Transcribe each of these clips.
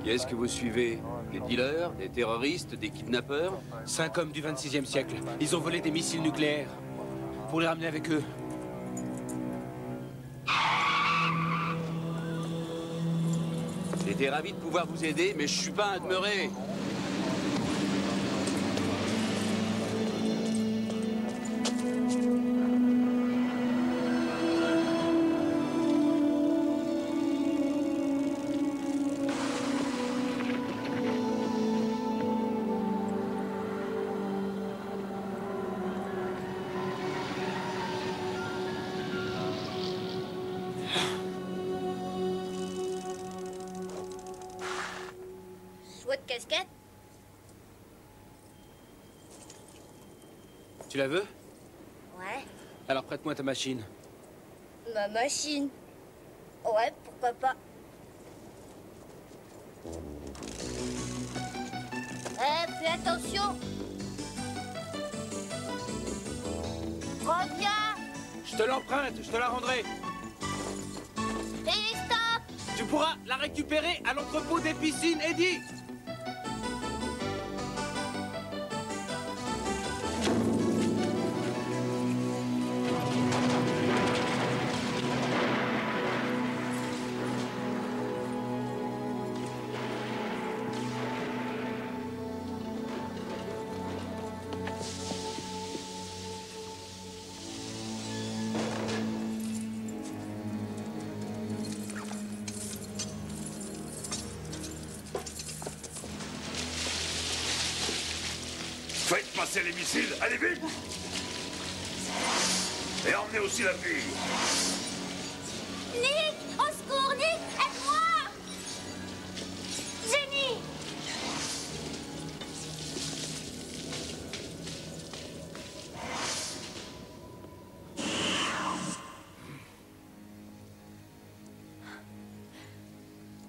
Qui est-ce que vous suivez? Des dealers, des terroristes, des kidnappeurs? 5 hommes du 26e siècle. Ils ont volé des missiles nucléaires. Pour les ramener avec eux. J'étais ravi de pouvoir vous aider, mais je suis pas un demeuré. Votre casquette? Tu la veux? Ouais. Alors prête-moi ta machine. Ma machine? Ouais, pourquoi pas. Fais attention! Reviens! Je te l'emprunte, je te la rendrai. Et stop! Tu pourras la récupérer à l'entrepôt des piscines, Eddie. Faites passer les missiles, allez vite! Et emmenez aussi la fille. Nick! Au secours, Nick! Aide-moi! Jenny!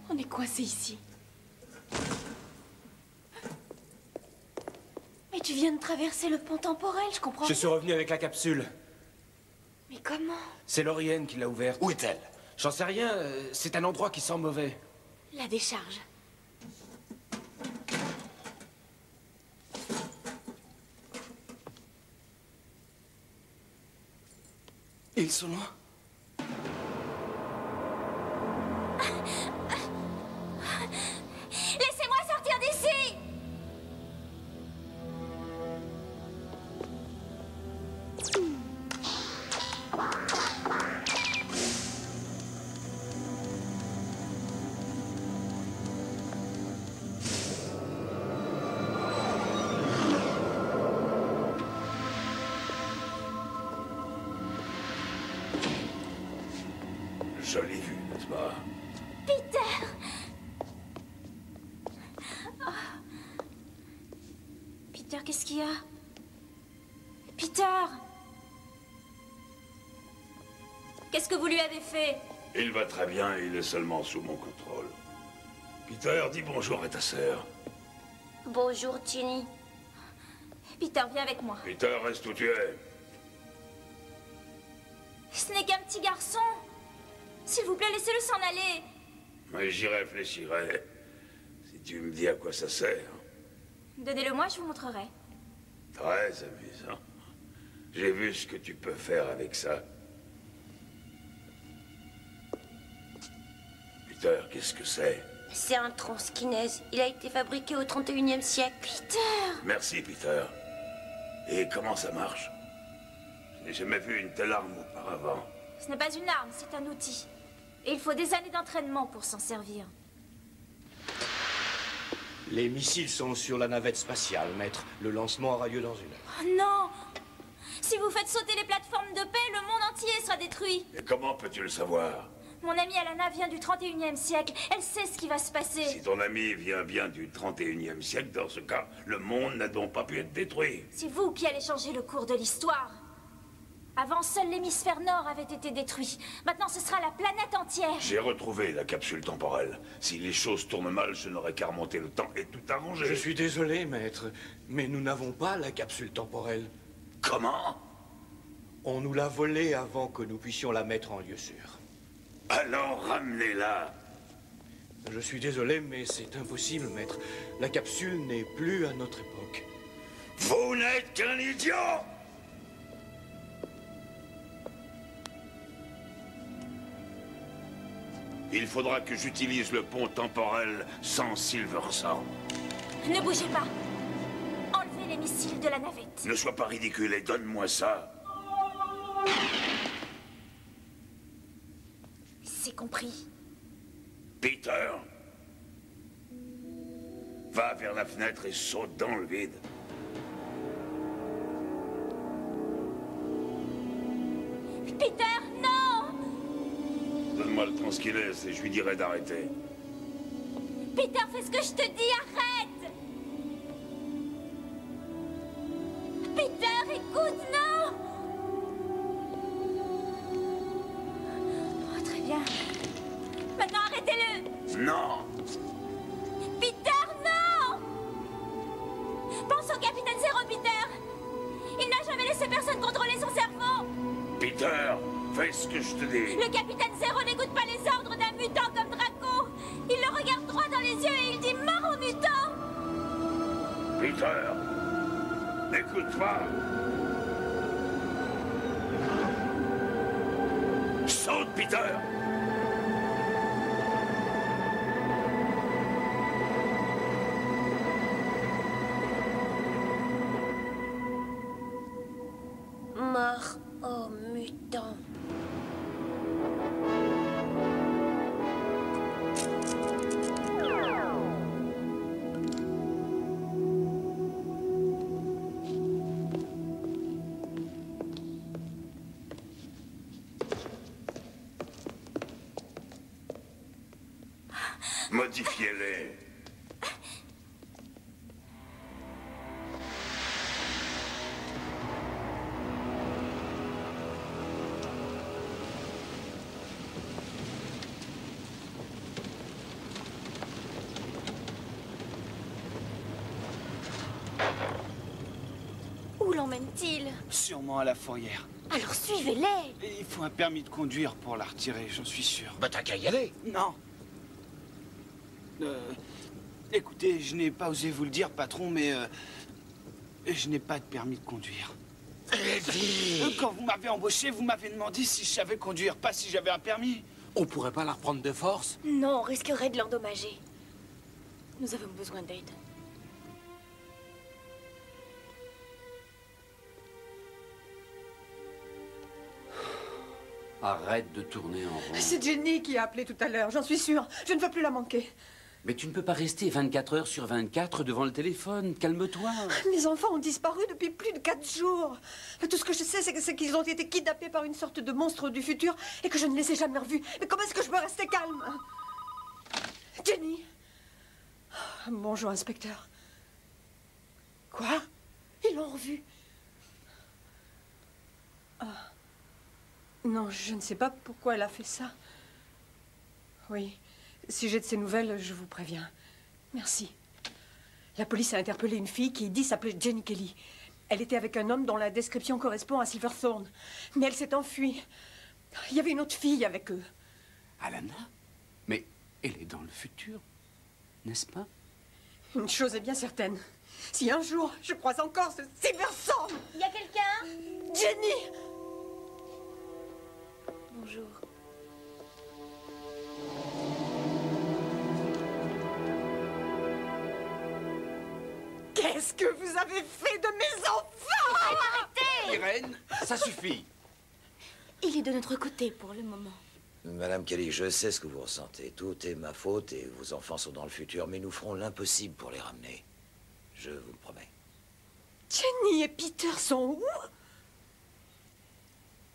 On est coincé ici. Mais tu viens de traverser le pont temporel, je comprends. Je suis revenu avec la capsule. Mais comment? C'est Laurienne qui l'a ouverte. Où est-elle? J'en sais rien, c'est un endroit qui sent mauvais. La décharge. Ils sont loin. Laissez-moi sortir d'ici! Jolie vue, n'est-ce pas? Peter! Peter, qu'est-ce qu'il y a? Peter! Qu'est-ce que vous lui avez fait? Il va très bien et il est seulement sous mon contrôle. Peter, dis bonjour à ta sœur. Bonjour, Jenny. Peter, viens avec moi. Peter, reste où tu es. Ce n'est qu'un petit garçon. S'il vous plaît, laissez-le s'en aller. Mais j'y réfléchirai. Si tu me dis à quoi ça sert. Donnez-le-moi, je vous montrerai. Très amusant. J'ai vu ce que tu peux faire avec ça. Peter, qu'est-ce que c'est? C'est un transkinèse. Il a été fabriqué au 31e siècle. Peter! Merci, Peter. Et comment ça marche? Je n'ai jamais vu une telle arme auparavant. Ce n'est pas une arme, c'est un outil. Et il faut des années d'entraînement pour s'en servir. Les missiles sont sur la navette spatiale, maître. Le lancement aura lieu dans 1 heure. Oh non! Si vous faites sauter les plateformes de paix, le monde entier sera détruit. Et comment peux-tu le savoir? Mon amie Alana vient du 31e siècle. Elle sait ce qui va se passer. Si ton ami vient bien du 31e siècle, dans ce cas, le monde n'a donc pas pu être détruit. C'est vous qui allez changer le cours de l'histoire. Avant, seul l'hémisphère nord avait été détruit. Maintenant, ce sera la planète entière. J'ai retrouvé la capsule temporelle. Si les choses tournent mal, je n'aurai qu'à remonter le temps et tout arranger. Je suis désolé, maître, mais nous n'avons pas la capsule temporelle. Comment? On nous l'a volée avant que nous puissions la mettre en lieu sûr. Alors ramenez-la. Je suis désolé, mais c'est impossible, maître. La capsule n'est plus à notre époque. Vous n'êtes qu'un idiot! Il faudra que j'utilise le pont temporel sans Silverthorne. Ne bougez pas. Enlevez les missiles de la navette. Ne sois pas ridicule et donne-moi ça. C'est compris. Peter, va vers la fenêtre et saute dans le vide. Peter, non! Donne-moi le transquilès et je lui dirai d'arrêter. Peter, fais ce que je te dis, arrête! Peter, écoute, non! Oh, très bien. Maintenant, arrêtez-le! Non! Peter, non! Pense au capitaine Zero, Peter! Il n'a jamais laissé personne contrôler son cerveau! Peter, fais ce que je te dis. Le capitaine Zero n'écoute pas les ordres d'un mutant comme Draco! Il le regarde droit dans les yeux et il dit mort au mutant! Peter, n'écoute pas. Saute, Peter! Mort au mutant. Modifiez-les. Où l'emmène-t-il? Sûrement à la fourrière. Alors suivez-les! Et il faut un permis de conduire pour la retirer, j'en suis sûr. Bah t'as qu'à y aller. Non. Écoutez, je n'ai pas osé vous le dire, patron, mais je n'ai pas de permis de conduire. Eddie! Quand vous m'avez embauché, vous m'avez demandé si je savais conduire, pas si j'avais un permis. On pourrait pas la reprendre de force? Non, on risquerait de l'endommager. Nous avons besoin d'aide. Arrête de tourner en rond. C'est Jenny qui a appelé tout à l'heure, j'en suis sûre. Je ne veux plus la manquer. Mais tu ne peux pas rester 24 heures sur 24 devant le téléphone. Calme-toi. Mes enfants ont disparu depuis plus de 4 jours. Tout ce que je sais, c'est qu'ils ont été kidnappés par une sorte de monstre du futur et que je ne les ai jamais revus. Mais comment est-ce que je peux rester calme? Jenny? Bonjour, inspecteur. Quoi? Ils l'ont revue? Ah. Non, je ne sais pas pourquoi elle a fait ça. Oui. Si j'ai de ces nouvelles, je vous préviens. Merci. La police a interpellé une fille qui dit s'appeler Jenny Kelly. Elle était avec un homme dont la description correspond à Silverthorne. Mais elle s'est enfuie. Il y avait une autre fille avec eux. Alana? Mais elle est dans le futur, n'est-ce pas? Une chose est bien certaine. Si un jour je croise encore ce Silverthorne... Il y a quelqu'un? Jenny! Bonjour. Qu'est-ce que vous avez fait de mes enfants? Arrêtez! Irène, ça suffit. Il est de notre côté pour le moment. Madame Kelly, je sais ce que vous ressentez. Tout est ma faute et vos enfants sont dans le futur, mais nous ferons l'impossible pour les ramener. Je vous le promets. Jenny et Peter sont où?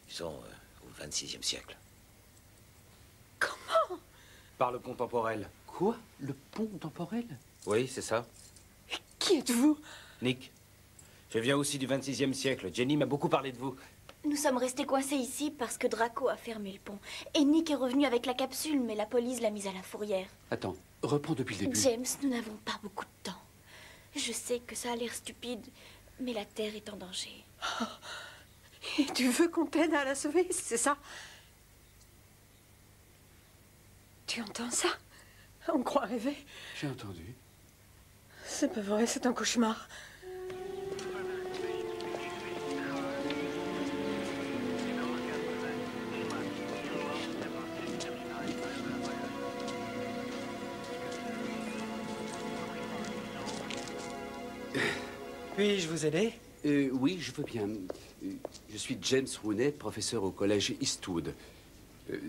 Ils sont au 26e siècle. Comment? Par le pont temporel. Quoi? Le pont temporel? Oui, c'est ça. Qui êtes-vous? Nick. Je viens aussi du 26e siècle. Jenny m'a beaucoup parlé de vous. Nous sommes restés coincés ici parce que Draco a fermé le pont. Et Nick est revenu avec la capsule, mais la police l'a mise à la fourrière. Attends, reprends depuis le début. James, nous n'avons pas beaucoup de temps. Je sais que ça a l'air stupide, mais la Terre est en danger. Et tu veux qu'on t'aide à la sauver, c'est ça? Tu entends ça? On me croit rêver. J'ai entendu. C'est pas vrai, c'est un cauchemar. Puis-je vous aider? Oui, je veux bien. Je suis James Rooney, professeur au collège Eastwood.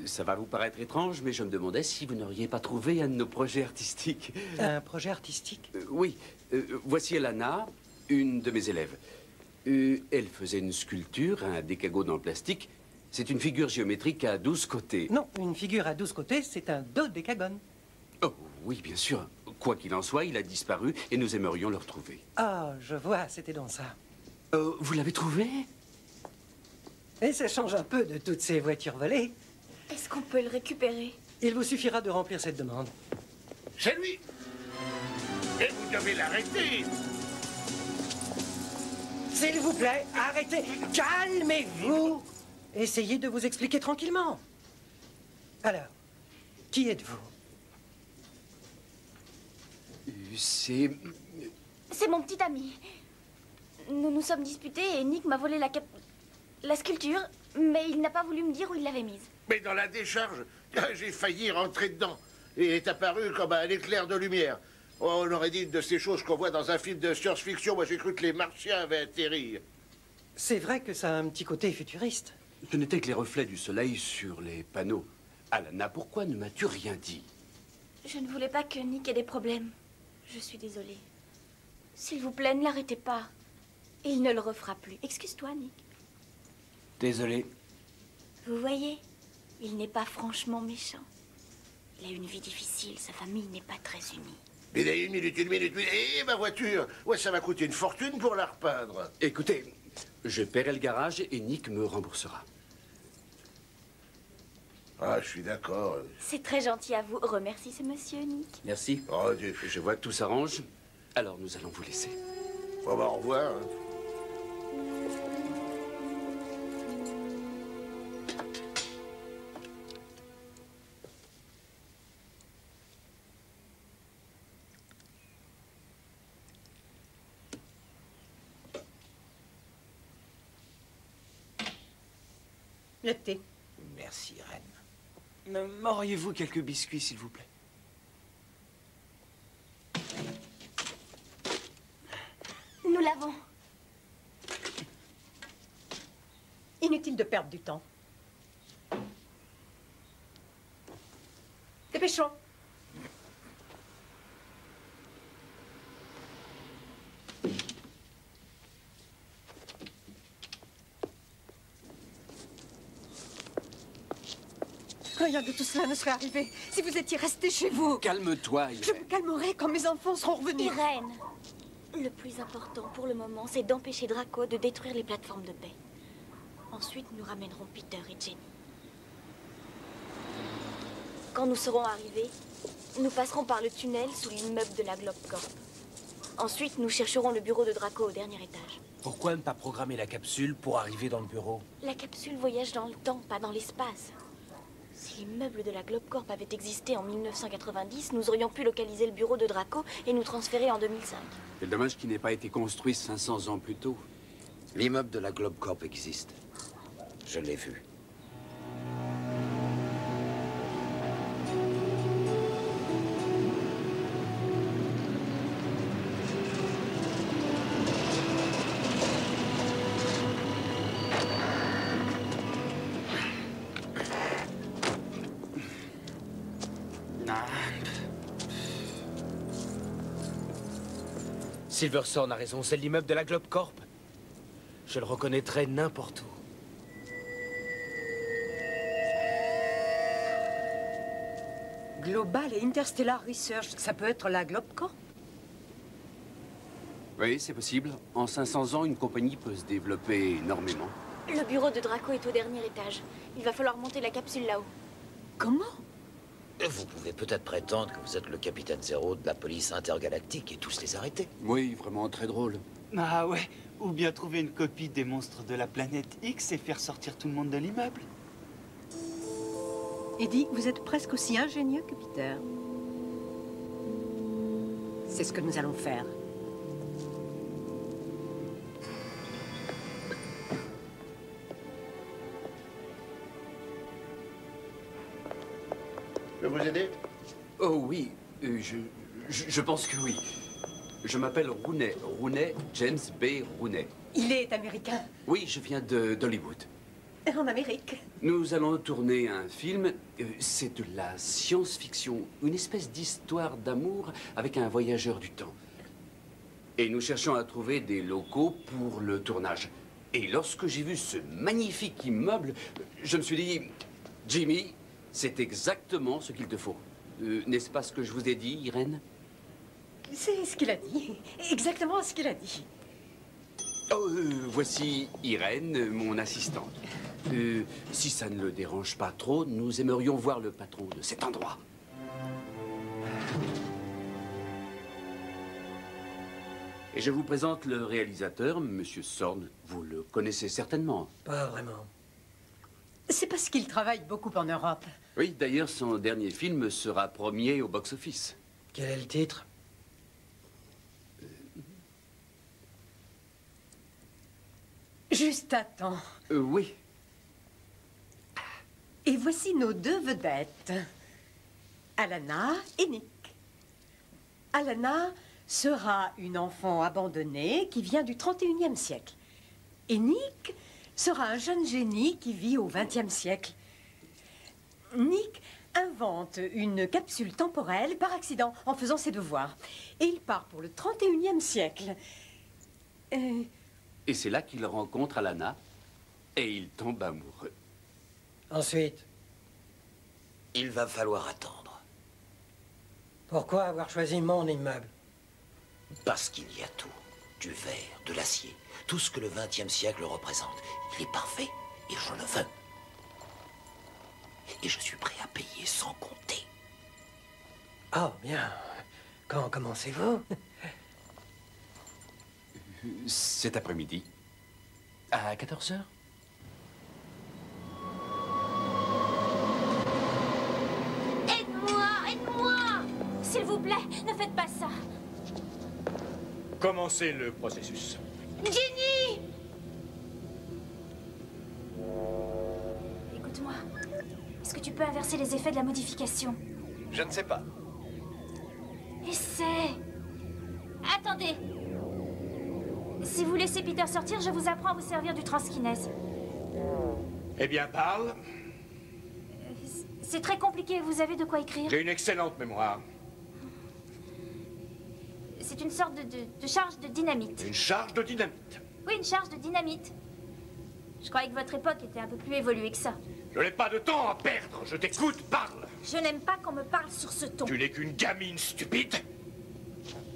Ça va vous paraître étrange, mais je me demandais si vous n'auriez pas trouvé un de nos projets artistiques. Un projet artistique? Oui. Voici Elana, une de mes élèves. Elle faisait une sculpture, un décagone en plastique. C'est une figure géométrique à 12 côtés. Non, une figure à 12 côtés, c'est un dodécagone. Oh, oui, bien sûr. Quoi qu'il en soit, il a disparu et nous aimerions le retrouver. Ah, je vois, c'était dans ça. Vous l'avez trouvé? Et ça change un peu de toutes ces voitures volées. Est-ce qu'on peut le récupérer? Il vous suffira de remplir cette demande. C'est lui. Et vous devez l'arrêter. S'il vous plaît, arrêtez. Calmez-vous. Essayez de vous expliquer tranquillement. Alors, qui êtes-vous? C'est... C'est mon petit ami. Nous nous sommes disputés et Nick m'a volé la sculpture, mais il n'a pas voulu me dire où il l'avait mise. Mais dans la décharge, j'ai failli rentrer dedans. Et il est apparu comme un éclair de lumière. Oh, on aurait dit une de ces choses qu'on voit dans un film de science-fiction. Moi, j'ai cru que les Martiens avaient atterri. C'est vrai que ça a un petit côté futuriste. Ce n'était que les reflets du soleil sur les panneaux. Alana, pourquoi ne m'as-tu rien dit? Je ne voulais pas que Nick ait des problèmes. Je suis désolée. S'il vous plaît, ne l'arrêtez pas. Il ne le refera plus. Excuse-toi, Nick. Désolé. Vous voyez, il n'est pas franchement méchant. Il a une vie difficile, sa famille n'est pas très unie. Il a une minute. Et ma voiture? Ouais, ça va coûter une fortune pour la repeindre. Écoutez, je paierai le garage et Nick me remboursera. Ah, je suis d'accord. C'est très gentil à vous. Remercie ce monsieur, Nick. Merci. Oh, Dieu. Je vois que tout s'arrange. Alors nous allons vous laisser. Bon, bah, au revoir. Le thé. Merci, Reine. M'auriez-vous quelques biscuits, s'il vous plaît? Nous l'avons. Inutile de perdre du temps. Dépêchons. Rien de tout cela ne serait arrivé si vous étiez resté chez vous. Calme-toi, Je me calmerai quand mes enfants seront revenus. Irène, le plus important pour le moment, c'est d'empêcher Draco de détruire les plateformes de paix. Ensuite, nous ramènerons Peter et Jenny. Quand nous serons arrivés, nous passerons par le tunnel sous l'immeuble de la Globe Corp. Ensuite, nous chercherons le bureau de Draco au dernier étage. Pourquoi ne pas programmer la capsule pour arriver dans le bureau? La capsule voyage dans le temps, pas dans l'espace. Si l'immeuble de la Globe Corp avait existé en 1990, nous aurions pu localiser le bureau de Draco et nous transférer en 2005. C'est dommage qu'il n'ait pas été construit 500 ans plus tôt. L'immeuble de la Globe Corp existe. Je l'ai vu. Silverson a raison, c'est l'immeuble de la Globe Corp. Je le reconnaîtrai n'importe où. Global et Interstellar Research, ça peut être la Globe Corp? Oui, c'est possible. En 500 ans, une compagnie peut se développer énormément. Le bureau de Draco est au dernier étage. Il va falloir monter la capsule là-haut. Comment? Vous pouvez peut-être prétendre que vous êtes le capitaine Zéro de la police intergalactique et tous les arrêter. Oui, vraiment très drôle. Ah ouais. Ou bien trouver une copie des monstres de la planète X et faire sortir tout le monde de l'immeuble. Eddie, vous êtes presque aussi ingénieux que Peter. C'est ce que nous allons faire. Je peux vous aider? Oh oui, je pense que oui. Je m'appelle Rooney, Rooney, James B. Rooney. Il est américain. Oui, je viens d'Hollywood. En Amérique. Nous allons tourner un film. C'est de la science-fiction, une espèce d'histoire d'amour avec un voyageur du temps. Et nous cherchons à trouver des locaux pour le tournage. Et lorsque j'ai vu ce magnifique immeuble, je me suis dit, Jimmy, c'est exactement ce qu'il te faut. N'est-ce pas ce que je vous ai dit, Irène? C'est ce qu'il a dit. Exactement ce qu'il a dit. Oh, voici Irène, mon assistante. Si ça ne le dérange pas trop, nous aimerions voir le patron de cet endroit. Et je vous présente le réalisateur, Monsieur Sorn. Vous le connaissez certainement. Pas vraiment. C'est parce qu'il travaille beaucoup en Europe. Oui, d'ailleurs, son dernier film sera premier au box-office. Quel est le titre? Juste à temps. Oui. Et voici nos deux vedettes, Alana et Nick. Alana sera une enfant abandonnée qui vient du 31e siècle. Et Nick sera un jeune génie qui vit au 20e siècle. Nick invente une capsule temporelle par accident en faisant ses devoirs. Et il part pour le 31e siècle. Et c'est là qu'il rencontre Alana et il tombe amoureux. Ensuite, Il va falloir attendre. pourquoi avoir choisi mon immeuble? Parce qu'il y a tout. Du verre, de l'acier. Tout ce que le XXe siècle représente. Il est parfait et je le veux. Et je suis prêt à payer sans compter. Oh, bien. Quand commencez-vous? Cet après-midi, à 14h. Aide-moi, aide-moi! S'il vous plaît, ne faites pas ça. Commencez le processus. Jenny! Écoute-moi. Est-ce que tu peux inverser les effets de la modification? Je ne sais pas. Essaie. Attendez. Si vous laissez Peter sortir, je vous apprends à vous servir du transkinèse. Eh bien, parle. C'est très compliqué, vous avez de quoi écrire? J'ai une excellente mémoire. C'est une sorte de charge de dynamite. Une charge de dynamite. Oui, une charge de dynamite. Je croyais que votre époque était un peu plus évoluée que ça. Je n'ai pas de temps à perdre. Je t'écoute, parle. Je n'aime pas qu'on me parle sur ce ton. Tu n'es qu'une gamine stupide.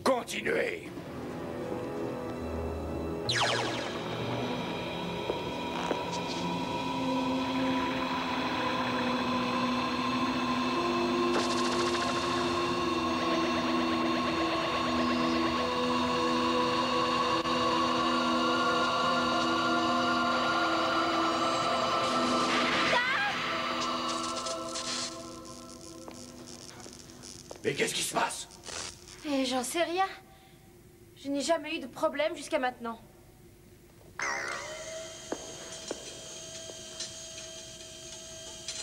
Continuez. Mais qu'est-ce qui se passe? Et j'en sais rien. Je n'ai jamais eu de problème jusqu'à maintenant.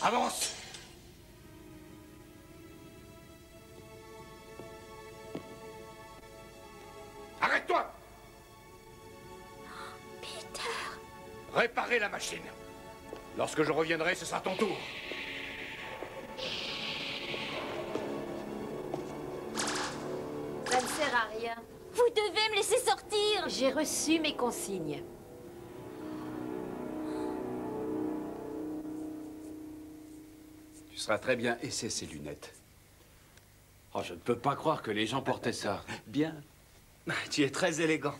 Avance. Arrête-toi. Peter. Réparez la machine. Lorsque je reviendrai, ce sera ton tour. Ça ne sert à rien. Vous devez me laisser sortir. J'ai reçu mes consignes. Tu seras très bien. Et c'est ces lunettes. Oh, je ne peux pas croire que les gens portaient ça. Bien. Tu es très élégant.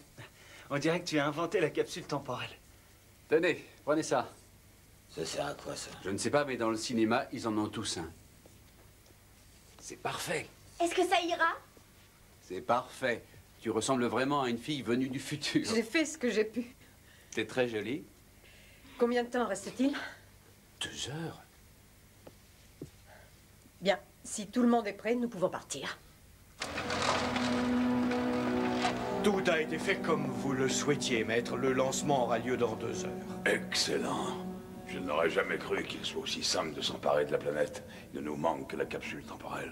On dirait que tu as inventé la capsule temporelle. Tenez, prenez ça. Ça sert à quoi, ça? Je ne sais pas, mais dans le cinéma, ils en ont tous un. C'est parfait. Est-ce que ça ira? C'est parfait. Tu ressembles vraiment à une fille venue du futur. J'ai fait ce que j'ai pu. T'es très jolie. Combien de temps reste-t-il? 2 heures. Bien, si tout le monde est prêt, nous pouvons partir. Tout a été fait comme vous le souhaitiez, maître. Le lancement aura lieu dans 2 heures. Excellent. Je n'aurais jamais cru qu'il soit aussi simple de s'emparer de la planète. Il ne nous manque que la capsule temporelle.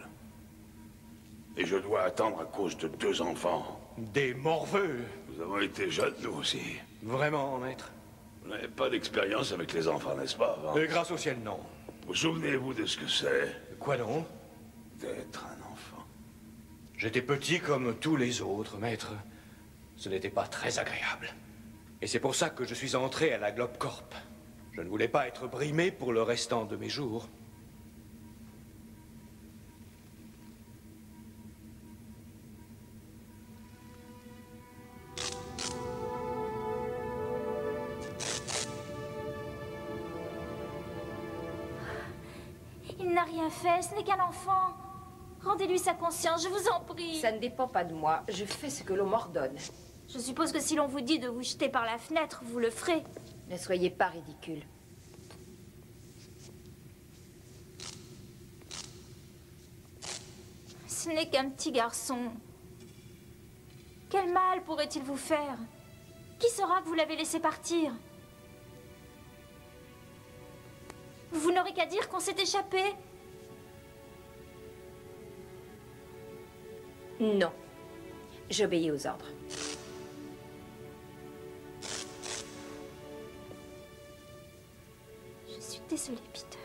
Et je dois attendre à cause de 2 enfants. Des morveux. Nous avons été jeunes, nous aussi. Vraiment, maître? Vous n'avez pas d'expérience avec les enfants, n'est-ce pas? Grâce au ciel, non. Vous souvenez-vous de ce que c'est? Quoi donc? D'être un enfant. J'étais petit comme tous les autres, maître. Ce n'était pas très agréable. Et c'est pour ça que je suis entré à la Globcorp. Je ne voulais pas être brimé pour le restant de mes jours. Il n'a rien fait, ce n'est qu'un enfant. Rendez-lui sa conscience, je vous en prie. Ça ne dépend pas de moi. Je fais ce que l'on m'ordonne. Je suppose que si l'on vous dit de vous jeter par la fenêtre, vous le ferez. Ne soyez pas ridicule. Ce n'est qu'un petit garçon. Quel mal pourrait-il vous faire? Qui saura que vous l'avez laissé partir? Vous n'aurez qu'à dire qu'on s'est échappé. Non. J'obéis aux ordres. Je suis désolée, Peter.